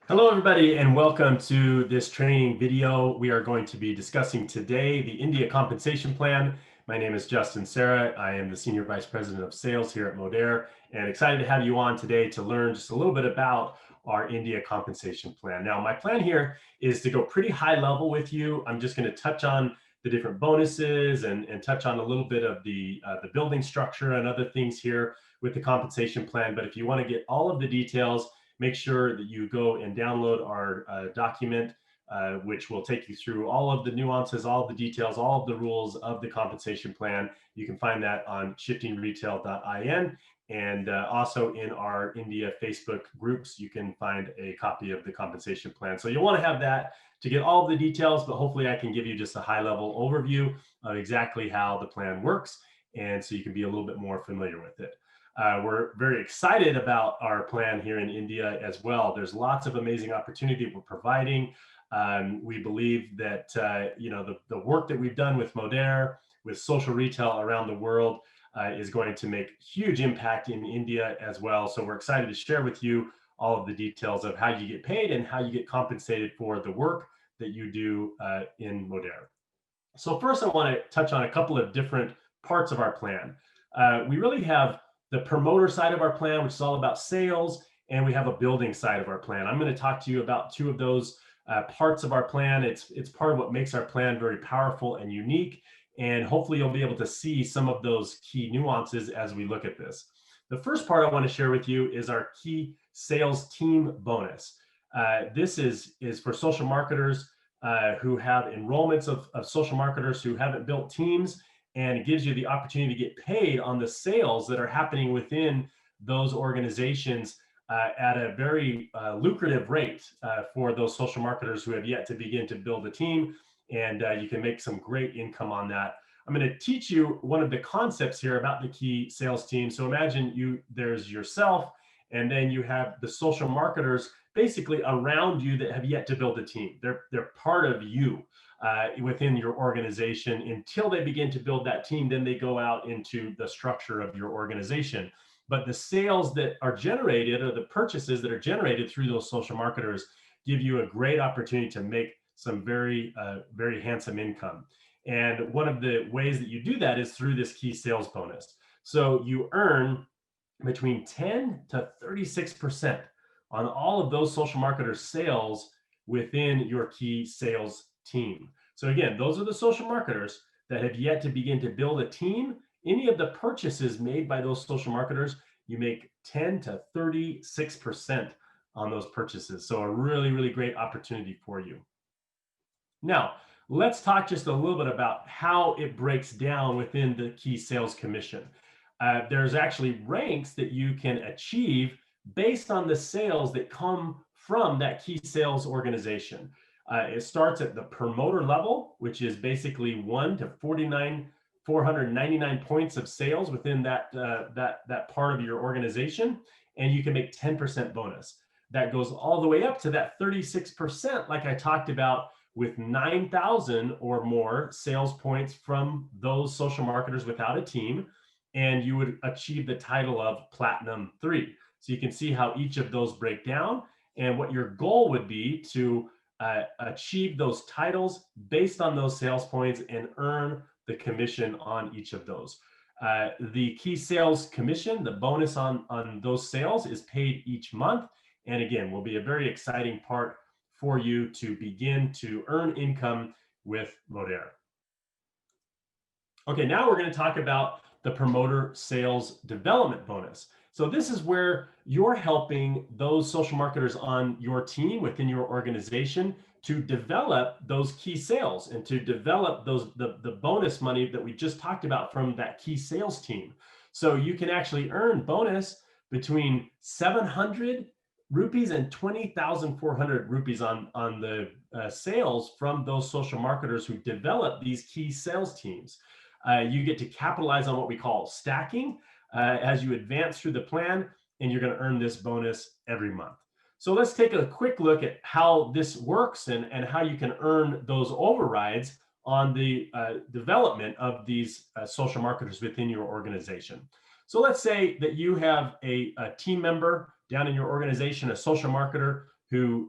Hello, everybody, and welcome to this training video. We are going to be discussing today the India Compensation Plan. My name is Justin Serra. I am the Senior Vice President of Sales here at Modere, and excited to have you on today to learn just a little bit about our India Compensation Plan. Now, my plan here is to go pretty high level with you. I'm just going to touch on the different bonuses and touch on a little bit of the building structure and other things here with the compensation plan. But if you want to get all of the details, make sure that you go and download our document, which will take you through all of the nuances, all of the details, all of the rules of the compensation plan. You can find that on shiftingretail.in, and also in our India Facebook groups, you can find a copy of the compensation plan. So you'll want to have that to get all of the details, but hopefully I can give you just a high-level overview of exactly how the plan works, and so you can be a little bit more familiar with it. We're very excited about our plan here in India as well. There's lots of amazing opportunity we're providing. We believe that the work that we've done with Modere, with social retail around the world, is going to make huge impact in India as well. So we're excited to share with you all of the details of how you get paid and how you get compensated for the work that you do in Modere. So first, I want to touch on a couple of different parts of our plan. We really have the promoter side of our plan, which is all about sales, and we have a building side of our plan. I'm going to talk to you about two of those parts of our plan. It's part of what makes our plan very powerful and unique, and hopefully you'll be able to see some of those key nuances as we look at this. The first part I want to share with you is our key sales team bonus. This is for social marketers who have enrollments of social marketers who haven't built teams, and it gives you the opportunity to get paid on the sales that are happening within those organizations at a very lucrative rate for those social marketers who have yet to begin to build a team, and you can make some great income on that. I'm going to teach you one of the concepts here about the key sales team. So imagine there's yourself, and then you have the social marketers basically around you that have yet to build a team. They're part of you within your organization until they begin to build that team. Then they go out into the structure of your organization. But the sales that are generated, or the purchases that are generated through those social marketers, give you a great opportunity to make some very handsome income. And one of the ways that you do that is through this key sales bonus. So you earn between 10 to 36% on all of those social marketers' sales within your key sales team. So again, those are the social marketers that have yet to begin to build a team. Any of the purchases made by those social marketers, you make 10 to 36% on those purchases. So a really, really great opportunity for you. Now, let's talk just a little bit about how it breaks down within the key sales commission. There's actually ranks that you can achieve based on the sales that come from that key sales organization. It starts at the promoter level, which is basically 1 to 499 points of sales within that part of your organization, and you can make 10% bonus. That goes all the way up to that 36%, like I talked about, with 9,000 or more sales points from those social marketers without a team, and you would achieve the title of Platinum 3. So you can see how each of those break down, and what your goal would be to achieve those titles based on those sales points and earn the commission on each of those. The key sales commission, the bonus on those sales, is paid each month, and again, will be a very exciting part for you to begin to earn income with Modere. Okay, now we're going to talk about the promoter sales development bonus. So this is where you're helping those social marketers on your team within your organization to develop those key sales and to develop the bonus money that we just talked about from that key sales team. So you can actually earn bonus between 700 rupees and 20,400 rupees on the sales from those social marketers who develop these key sales teams. You get to capitalize on what we call stacking as you advance through the plan, and you're going to earn this bonus every month. So let's take a quick look at how this works and how you can earn those overrides on the development of these social marketers within your organization. So let's say that you have a team member down in your organization, a social marketer who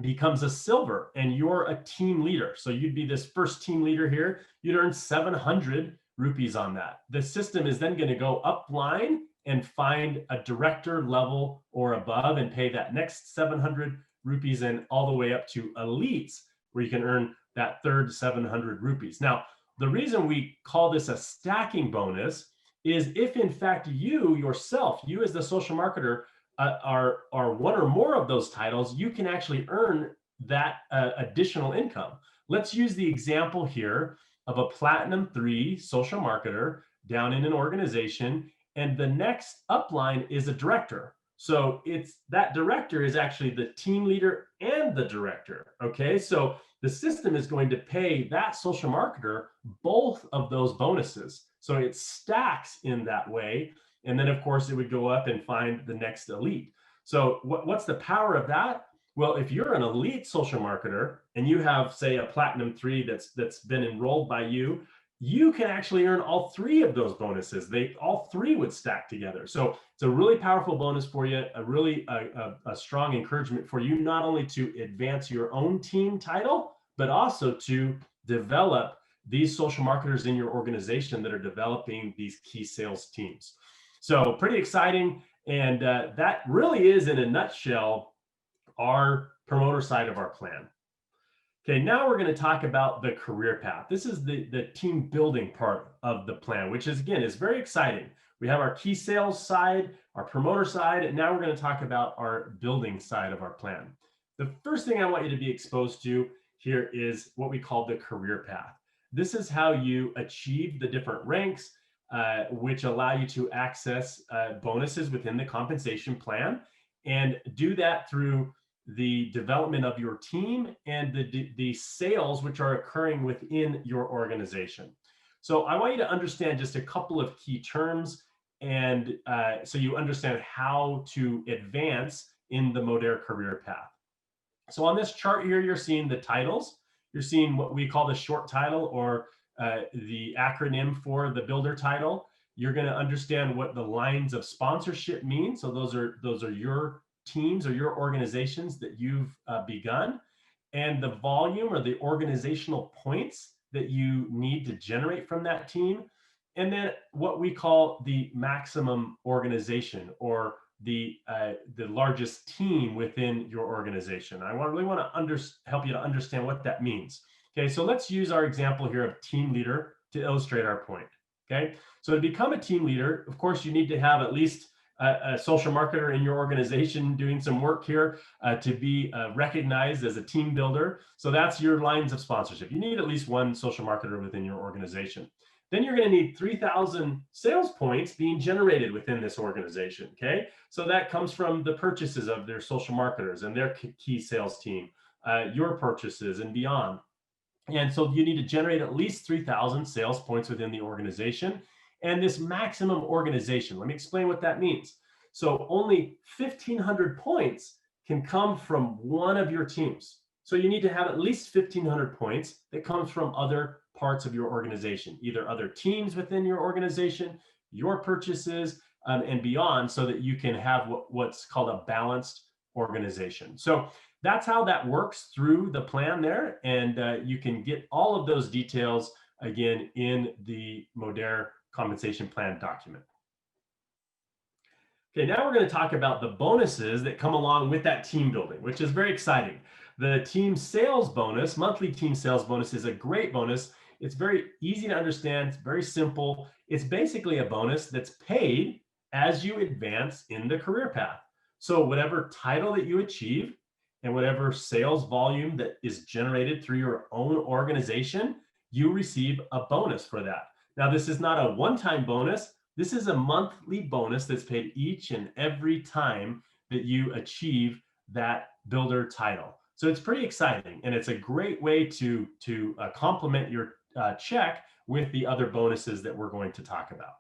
becomes a silver and you're a team leader. So you'd be this first team leader here. You'd earn 700 rupees on that. The system is then going to go up line and find a director level or above and pay that next 700 rupees and all the way up to elites, where you can earn that third 700 rupees. Now, the reason we call this a stacking bonus is if in fact you yourself, you as the social marketer, are one or more of those titles, you can actually earn that additional income. Let's use the example here of a Platinum 3 social marketer down in an organization, and the next upline is a director. So it's that director is actually the team leader and the director. Okay, so the system is going to pay that social marketer both of those bonuses. So it stacks in that way. And then, of course, it would go up and find the next elite. So what's the power of that? Well, if you're an elite social marketer and you have, say, a Platinum 3 that's been enrolled by you, you can actually earn all three of those bonuses. All three would stack together. So it's a really powerful bonus for you, a strong encouragement for you, not only to advance your own team title, but also to develop these social marketers in your organization that are developing these key sales teams. So pretty exciting. And that really is, in a nutshell, our promoter side of our plan. Okay, now we're going to talk about the career path. This is the team building part of the plan, which is, again, is very exciting. We have our key sales side, our promoter side, and now we're going to talk about our building side of our plan. The first thing I want you to be exposed to here is what we call the career path. This is how you achieve the different ranks, which allow you to access bonuses within the compensation plan, and do that through the development of your team and the sales which are occurring within your organization. So I want you to understand just a couple of key terms, and so you understand how to advance in the Modere career path. So on this chart here, you're seeing the titles. You're seeing what we call the short title, or the acronym for the builder title. You're going to understand what the lines of sponsorship mean. So those are your teams or your organizations that you've begun, and the volume or the organizational points that you need to generate from that team. And then what we call the maximum organization, or the largest team within your organization. I really want to help you to understand what that means. Okay, so let's use our example here of team leader to illustrate our point. Okay, so to become a team leader, of course, you need to have at least a social marketer in your organization doing some work here to be recognized as a team builder. So that's your lines of sponsorship. You need at least one social marketer within your organization. Then you're going to need 3,000 sales points being generated within this organization. Okay, so that comes from the purchases of their social marketers and their key sales team, your purchases and beyond. And so you need to generate at least 3,000 sales points within the organization. And this maximum organization, let me explain what that means. So only 1,500 points can come from one of your teams. So you need to have at least 1,500 points that comes from other parts of your organization, either other teams within your organization, your purchases, and beyond, so that you can have what's called a balanced organization. So that's how that works through the plan there. And you can get all of those details, again, in the Modere Compensation Plan document. Okay, now we're going to talk about the bonuses that come along with that team building, which is very exciting. The team sales bonus, monthly team sales bonus, is a great bonus. It's very easy to understand. It's very simple. It's basically a bonus that's paid as you advance in the career path. So whatever title that you achieve and whatever sales volume that is generated through your own organization, you receive a bonus for that. Now, this is not a one-time bonus. This is a monthly bonus that's paid each and every time that you achieve that builder title. So it's pretty exciting, and it's a great way to complement your check with the other bonuses that we're going to talk about.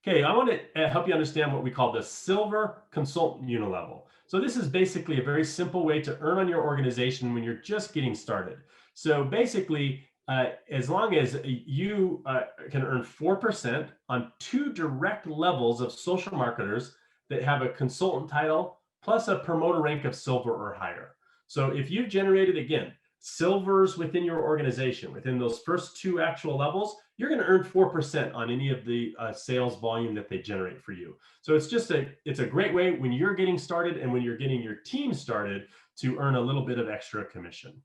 Okay, I want to help you understand what we call the Silver Consultant UNILEVEL. So this is basically a very simple way to earn on your organization when you're just getting started. So basically, as long as you can earn 4% on 2 direct levels of social marketers that have a consultant title plus a promoter rank of silver or higher. So if you've generated, again, silvers within your organization, within those first two actual levels, you're going to earn 4% on any of the sales volume that they generate for you. So it's a great way when you're getting started and when you're getting your team started to earn a little bit of extra commission.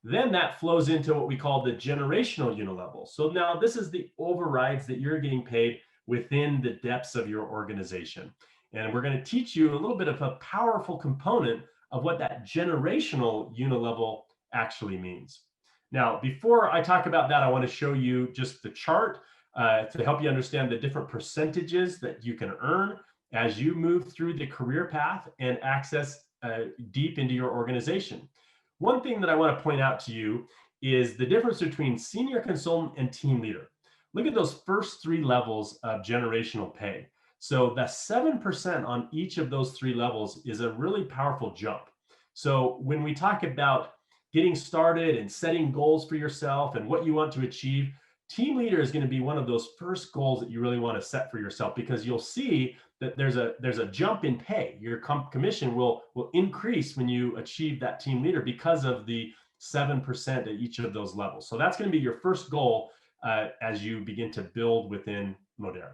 Then that flows into what we call the generational unilevel. So now this is the overrides that you're getting paid within the depths of your organization. And we're going to teach you a little bit of a powerful component of what that generational unilevel actually means. Now, before I talk about that, I want to show you just the chart to help you understand the different percentages that you can earn as you move through the career path and access deep into your organization. One thing that I want to point out to you is the difference between senior consultant and team leader. Look at those first three levels of generational pay. So the 7% on each of those three levels is a really powerful jump. So when we talk about getting started and setting goals for yourself and what you want to achieve, team leader is going to be one of those first goals that you really want to set for yourself, because you'll see that there's a jump in pay. Your commission will increase when you achieve that team leader because of the 7% at each of those levels. So that's going to be your first goal as you begin to build within Modere.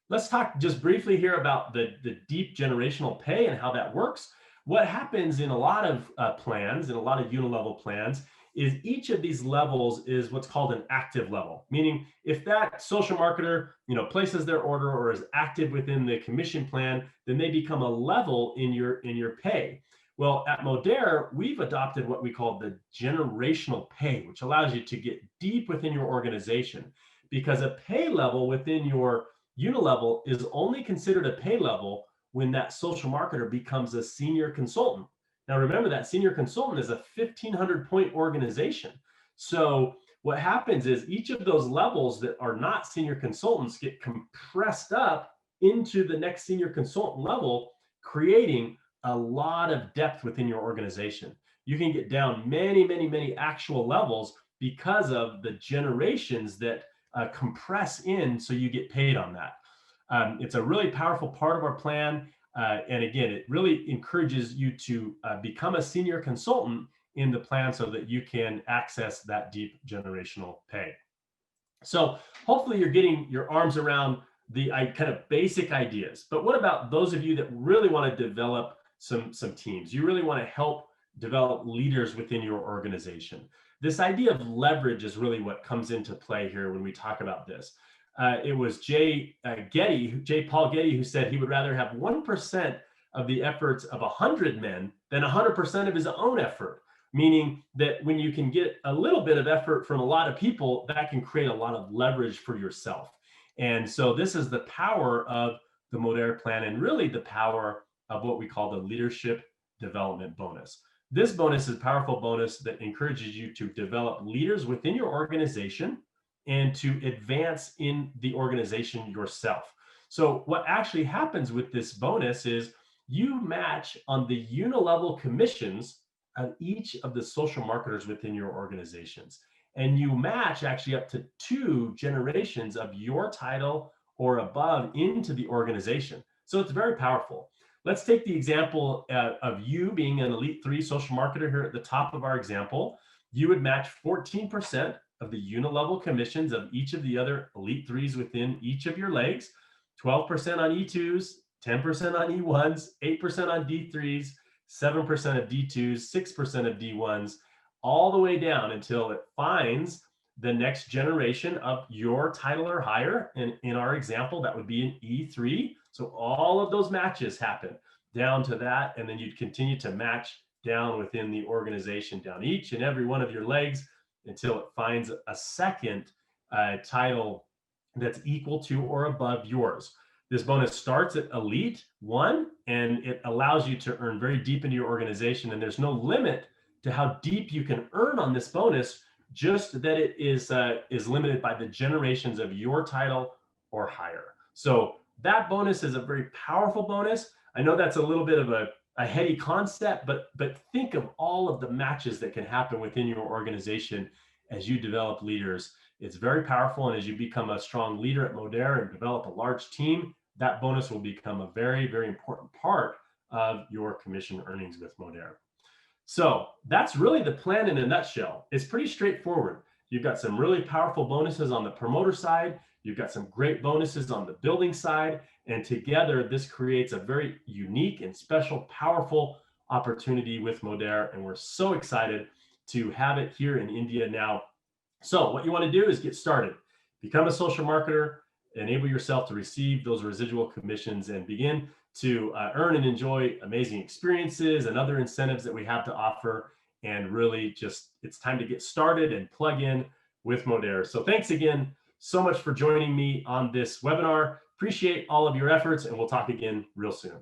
Let's talk just briefly here about the deep generational pay and how that works. What happens in a lot of plans, in a lot of unilevel plans, is each of these levels is what's called an active level, meaning if that social marketer, places their order or is active within the commission plan, then they become a level in your pay. Well, at Modere, we've adopted what we call the generational pay, which allows you to get deep within your organization, because a pay level within your unilevel is only considered a pay level when that social marketer becomes a senior consultant. Now, remember that senior consultant is a 1,500 point organization. So what happens is each of those levels that are not senior consultants get compressed up into the next senior consultant level, creating a lot of depth within your organization. You can get down many, many, many actual levels because of the generations that compress in, so you get paid on that. It's a really powerful part of our plan. And again, it really encourages you to become a senior consultant in the plan so that you can access that deep generational pay. So hopefully you're getting your arms around the kind of basic ideas. But what about those of you that really want to develop some teams? You really want to help develop leaders within your organization. This idea of leverage is really what comes into play here when we talk about this. It was J. Paul Getty, who said he would rather have 1% of the efforts of 100 men than 100% of his own effort, meaning that when you can get a little bit of effort from a lot of people, that can create a lot of leverage for yourself. And so this is the power of the Modere plan, and really the power of what we call the leadership development bonus. This bonus is a powerful bonus that encourages you to develop leaders within your organization and to advance in the organization yourself. So what actually happens with this bonus is you match on the unilevel commissions of each of the social marketers within your organizations. And you match actually up to 2 generations of your title or above into the organization. So it's very powerful. Let's take the example of you being an Elite 3 social marketer here at the top of our example. You would match 14% of the unilevel commissions of each of the other Elite 3s within each of your legs, 12% on E2s, 10% on E1s, 8% on D3s, 7% of D2s, 6% of D1s, all the way down until it finds the next generation of your title or higher. And in our example, that would be an E3. So all of those matches happen down to that. And then you'd continue to match down within the organization, down each and every one of your legs, until it finds a second title that's equal to or above yours. This bonus starts at Elite 1, and it allows you to earn very deep into your organization. And there's no limit to how deep you can earn on this bonus, just that it is limited by the generations of your title or higher. So that bonus is a very powerful bonus. I know that's a little bit of a heady concept, but think of all of the matches that can happen within your organization as you develop leaders. It's very powerful, and as you become a strong leader at Modere and develop a large team, that bonus will become a very, very important part of your commission earnings with Modere. So that's really the plan in a nutshell. It's pretty straightforward. You've got some really powerful bonuses on the promoter side. You've got some great bonuses on the building side. And together, this creates a very unique and special, powerful opportunity with Modere. And we're so excited to have it here in India now. So what you want to do is get started. Become a social marketer, enable yourself to receive those residual commissions, and begin to earn and enjoy amazing experiences and other incentives that we have to offer. And really just, it's time to get started and plug in with Modere. So thanks again so much for joining me on this webinar. Appreciate all of your efforts, and we'll talk again real soon.